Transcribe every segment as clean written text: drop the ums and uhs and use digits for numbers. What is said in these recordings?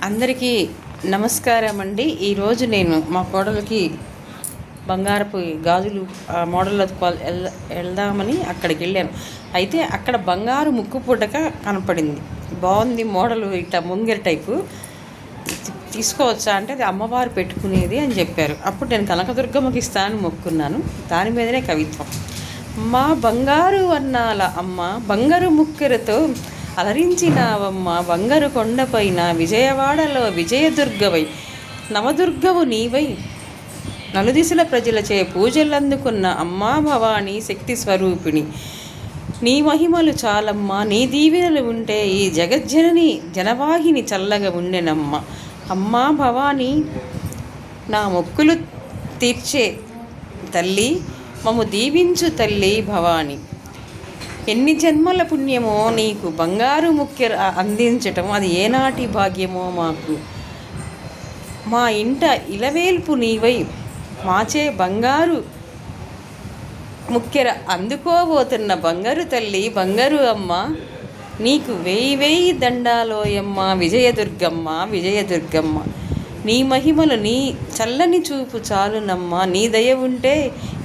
అందరికీ నమస్కారం అండి. ఈరోజు నేను మా కోడలికి బంగారపు గాజులు మోడల్లో వెళ్దామని అక్కడికి వెళ్ళాను. అయితే అక్కడ బంగారు ముక్కు పుడక కనపడింది. బాగుంది మోడలు, ఇట్లా ముంగెర టైపు తీసుకోవచ్చా అంటే అది అమ్మవారు పెట్టుకునేది అని చెప్పారు. అప్పుడు నేను కనకదుర్గమ్మకి ఇస్తానని మొక్కున్నాను. దాని మీదనే కవిత్వం. మా బంగారు వర్ణాల అమ్మ బంగారు ముక్కెరతో అలరించినావమ్మ బంగారు కొండపైన విజయవాడలో విజయదుర్గవై నవదుర్గవు నీవై నలుదిశల ప్రజలచే పూజలందుకున్న అమ్మా భవానీ శక్తి స్వరూపిణి. నీ మహిమలు చాలమ్మ, నీ దీవెనలు ఉంటే ఈ జగజ్జనని జనవాహిని చల్లగా ఉండెనమ్మ. అమ్మా భవానీ నా మొక్కులు తీర్చే తల్లి, మమ్ము దీవించు తల్లి భవానీ. ఎన్ని జన్మల పుణ్యమో నీకు బంగారు ముక్కెర అందించటం, అది ఏనాటి భాగ్యమో మాకు. మా ఇంట ఇలవేల్పు నీవై మాచే బంగారు ముక్కెర అందుకోబోతున్న బంగారు తల్లి బంగారు అమ్మ, నీకు వేయి వేయి దండాలోయమ్మ విజయదుర్గమ్మ విజయదుర్గమ్మ. నీ మహిమలు నీ చల్లని చూపు చాలునమ్మా, నీ దయ ఉంటే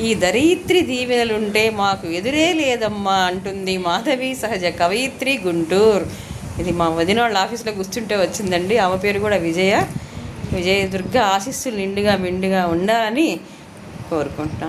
ఈ ధరిత్రి దీవెనలుంటే మాకు ఎదురే లేదమ్మా అంటుంది మాధవి సహజ కవయిత్రి గుంటూరు. ఇది మా వదిన వాళ్ళ ఆఫీస్లో కూర్చుంటే వచ్చిందండి. ఆమె పేరు కూడా విజయదుర్గ. ఆశీస్సులు నిండుగా మెండుగా ఉండాలని కోరుకుంటున్నాను.